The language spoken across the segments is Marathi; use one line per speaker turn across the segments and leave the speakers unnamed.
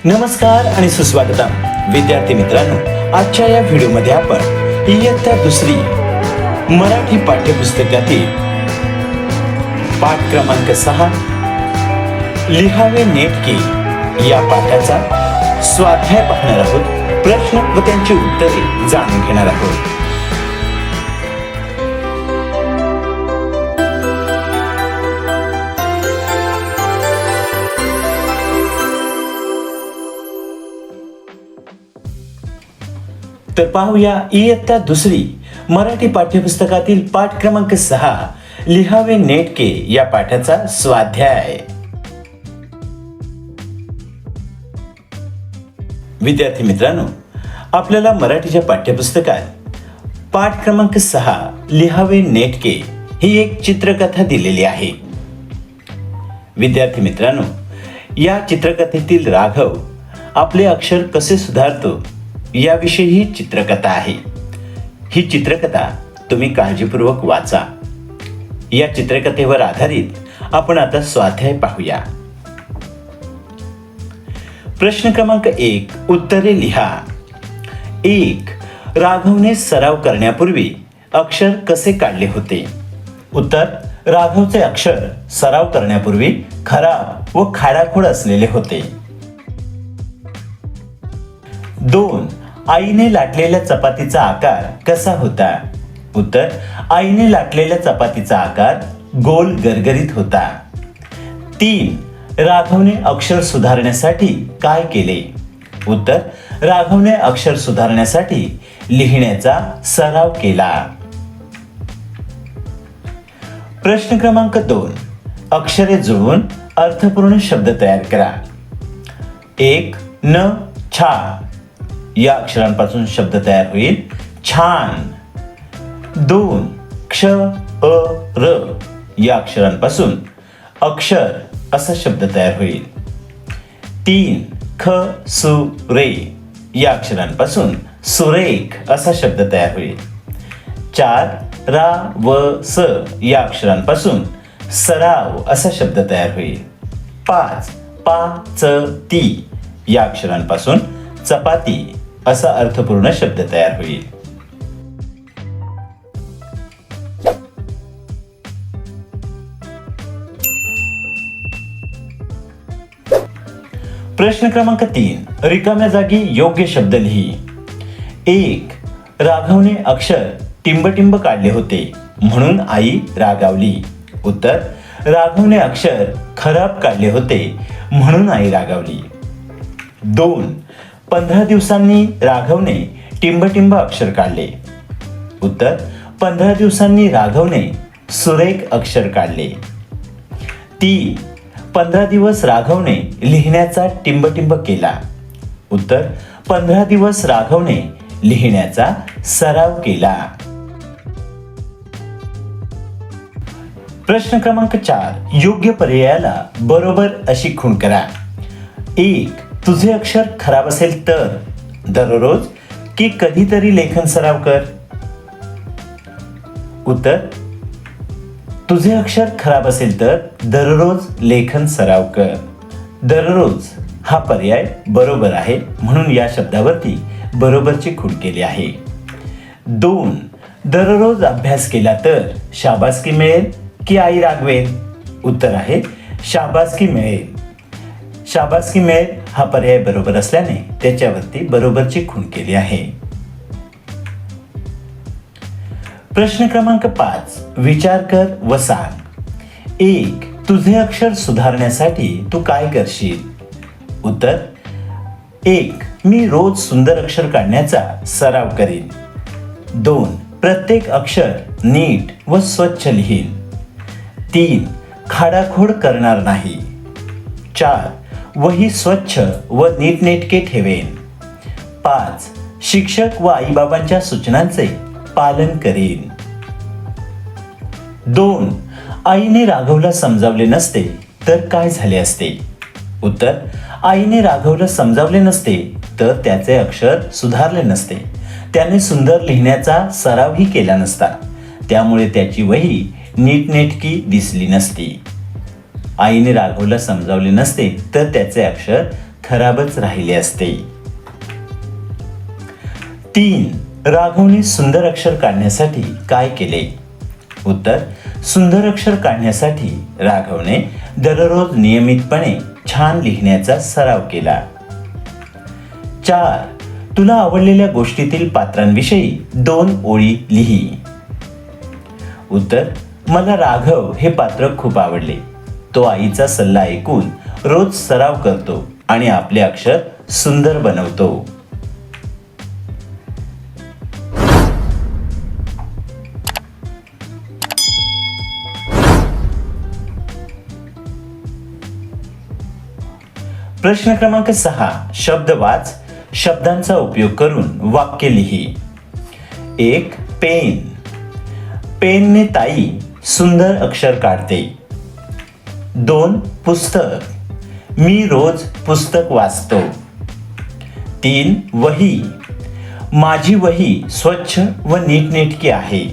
नमस्कार आणि सुस्वागतम विद्यार्थी मित्रांनो, आजच्या या व्हिडिओमध्ये आपण इयत्ता दुसरी मराठी पाठ्यपुस्तकातील पाठ क्रमांक 6 लिहावे नेटके या पाठाचा स्वाध्याय पाहणार आहोत. प्रश्न व त्यांची उत्तरे जाणून घेणार आहोत. तर पाहूया इयत्ता दुसरी मराठी पाठ्यपुस्तकातील पाठ क्रमांक 6 लिहावे नेटके या पाठाचा स्वाध्याय. विद्यार्थी मित्रांनो, आपल्याला मराठीच्या पाठ्यपुस्तकात पाठ क्रमांक 6 लिहावे नेटके ही एक चित्रकथा दिलेली आहे. विद्यार्थी मित्रांनो, या चित्रकथेतील राघव आपले अक्षर कसे सुधारतो याविषयी ही चित्रकथा आहे. ही चित्रकथा तुम्ही काळजीपूर्वक वाचा. या चित्रकथेवर आधारित आपण आता स्वाध्याय पाहूया. प्रश्न क्रमांक 1, उत्तरे लिहा. 1. राघवने सराव करण्यापूर्वी अक्षर कसे काढले होते? उत्तर: राघवचे अक्षर सराव करण्यापूर्वी खराब व खाडाखोड असलेले होते. 2. आईने लाटलेल्या चपातीचा आकार कसा होता? उत्तर: आईने लाटलेल्या चपातीचा आकार गोल गरगरीत होता. 3. राघवने अक्षर सुधारण्यासाठी काय केले? उत्तर: राघवने अक्षर सुधारण्यासाठी लिहिण्याचा सराव केला. प्रश्न क्रमांक 2, अक्षरे जुळवून अर्थपूर्ण शब्द तयार करा. 1. न छा या अक्षरांपासून शब्द तयार होईल छान. 2. क्ष अ र या अक्षरांपासून अक्षर असा शब्द तयार होईल. 3. ख सु रे या अक्षरांपासून सुरेख असा शब्द तयार होईल. 4. रा व स या अक्षरांपासून सराव असा शब्द तयार होईल. 5. पा च ती या अक्षरांपासून चपाती असा अर्थपूर्ण शब्द तयार होईल. प्रश्न क्रमांक 3, रिकाम्या जागी योग्य शब्द लिही. 1. राघवने अक्षर टिंबटिंब काढले होते म्हणून आई रागावली. उत्तर: राघवने अक्षर खराब काढले होते म्हणून आई रागावली. 2. 15 दिवसांनी राघवने टिंबटिंब अक्षर काढले. उत्तर: 15 दिवसांनी राघवने सुरेख अक्षर काढले. 3. 15 दिवस राघवने लिहिण्याचा टिंबटिंब केला. उत्तर: 15 दिवस राघवने लिहिण्याचा सराव केला. प्रश्न क्रमांक 4, योग्य पर्यायाला बरोबर अशी खूण करा. 1. तुझे अक्षर खराब असेल तर दररोज की कधीतरी लेखन सराव कर. उत्तर: तुझे अक्षर खराब असेल तर दररोज लेखन सराव कर. दररोज हा पर्याय बरोबर आहे म्हणून या शब्दावरती बरोबरची खूण केली आहे. 2. दररोज अभ्यास केला तर शाबासकी मिळेल की आई रागवेल? उत्तर आहे शाबासकी मिळेल. शाबासकी मिळेल हा पर्याय बरोबर असल्याने त्याच्यावरती बरोबरची खूण केली आहे. प्रश्न क्रमांक 5, विचार कर व सांग. 1. तुझे अक्षर सुधारण्यासाठी तू काय करशील? उत्तर: 1. मी रोज सुंदर अक्षर काढण्याचा सराव करीन. 2. प्रत्येक अक्षर नीट व स्वच्छ लिहीन. 3. खाडाखोड करणार नाही. 4. वही स्वच्छ व नीटनेटके ठेवेन. 5. शिक्षक व आईबाबांच्या सूचनांचे पालन करीन. 2. आईने राघवला समजावले नसते तर काय झाले असते? उत्तर: आईने राघवला समजावले नसते तर त्याचे अक्षर सुधारले नसते. त्याने सुंदर लिहिण्याचा सरावही केला नसता. त्यामुळे त्याची वही नीटनेटकी दिसली नसती. आईने राघवला समजावले नसते तर त्याचे अक्षर खराबच राहिले असते. 3. राघवने सुंदर अक्षर काढण्यासाठी काय केले? उत्तर: सुंदर अक्षर काढण्यासाठी राघवने दररोज नियमितपणे छान लिहिण्याचा सराव केला. 4. तुला आवडलेल्या गोष्टीतील पात्रांविषयी 2 ओळी लिही. उत्तर: मला राघव हे पात्र खूप आवडले. तो आईचा सल्ला ऐकून रोज सराव करतो आणि आपले अक्षर सुंदर बनवतो. प्रश्न क्रमांक 6. शब्द वाच. शब्दांचा उपयोग करून वाक्य लिही. 1. पेन. पेनने ताई सुंदर अक्षर काढते. 2. पुस्तक. मी रोज पुस्तक वाचतो. 3. वही. माझी वही स्वच्छ व नीटनेटकी आहे.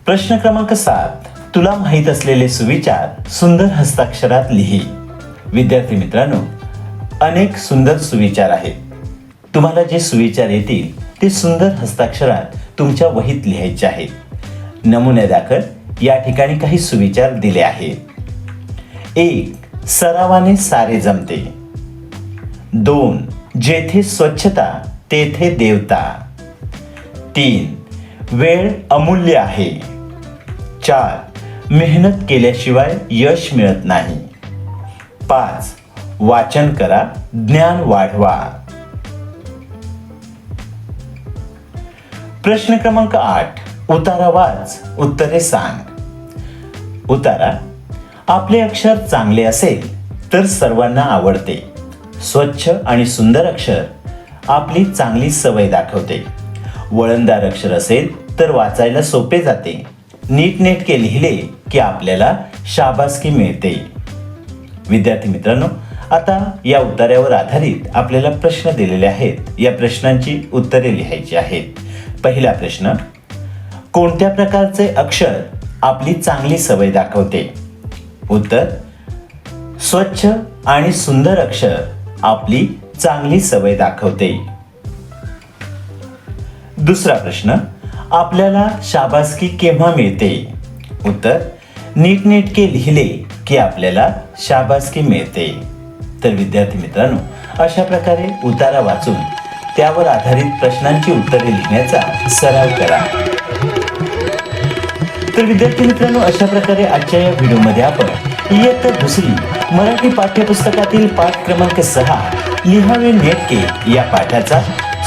प्रश्न क्रमांक 7. तुला माहीत असलेले सुविचार सुंदर हस्ताक्षरात लिही. विद्यार्थी मित्रांनो, अनेक सुंदर सुविचार आहेत. तुम्हाला जे सुविचार येतील ते सुंदर हस्ताक्षरात तुमच्या वहीत लिहायचे आहेत. नमुन्यादाखल या ठिकाणी काही सुविचार दिले आहेत. 1. सरावाने सारे जमते. 2. जेथे स्वच्छता तेथे देवता. 3. वेळ अमूल्य आहे. 4. मेहनत केल्याशिवाय यश मिळत नाही. 5. वाचन करा, ज्ञान वाढवा. प्रश्न क्रमांक 8. उतारा वाच, उत्तरे सांग. उतारा: आपले अक्षर चांगले असेल तर सर्वांना आवडते. स्वच्छ आणि सुंदर अक्षर आपली चांगली सवय दाखवते. वळणदार अक्षर असेल तर वाचायला सोपे जाते. नीटनेटके लिहिले की आपल्याला शाबासकी मिळते. विद्यार्थी मित्रांनो, आता या उतार्यावर आधारित आपल्याला प्रश्न दिलेले आहेत. या प्रश्नांची उत्तरे लिहायची आहेत. पहिला प्रश्न: कोणत्या प्रकारचे अक्षर आपली चांगली सवय दाखवते? उत्तर: स्वच्छ आणि सुंदर अक्षर आपली चांगली सवय दाखवते. दुसरा प्रश्न: आपल्याला शाबासकी केव्हा मिळते? उत्तर: नीटनेटके लिहिले की आपल्याला शाबासकी मिळते. तर विद्यार्थी मित्रांनो, अशा प्रकारे उतारा वाचून त्यावर आधारित प्रश्नांची उत्तरे लिहिण्याचा सराव करा. तर विद्यार्थी मित्रांनो, अशा प्रकारे आजच्या या व्हिडिओमध्ये आपण इयत्ता 2 मराठी पाठ्यपुस्तकातील पाठ क्रमांक 6 लिहावे नेटके या पाठाचा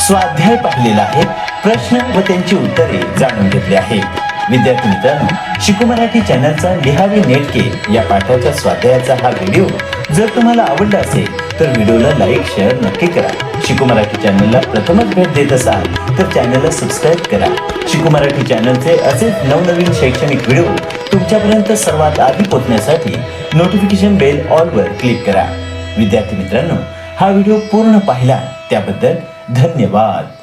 स्वाध्याय पाहिलेला आहे. प्रश्न व त्यांची उत्तरे जाणून घेतली आहेत. विद्यार्थी मित्रांनो, शिकू मराठी चॅनलचा लिहावे नेटके या पाठाच्या स्वाध्यायाचा हा व्हिडिओ जर तुम्हाला आवडला असेल तर व्हिडिओला लाईक शेअर नक्की करा. शिकू मराठी चॅनलला प्रथमच भेट देत असाल तर चॅनलला सबस्क्राईब करा. शिकू मराठी चॅनलचे असेच नवनवीन शैक्षणिक व्हिडिओ तुमच्यापर्यंत सर्वात आधी पोहोचण्यासाठी नोटिफिकेशन बेल ऑलवर क्लिक करा. विद्यार्थी मित्रांनो, हा व्हिडिओ पूर्ण पाहिला त्याबद्दल धन्यवाद.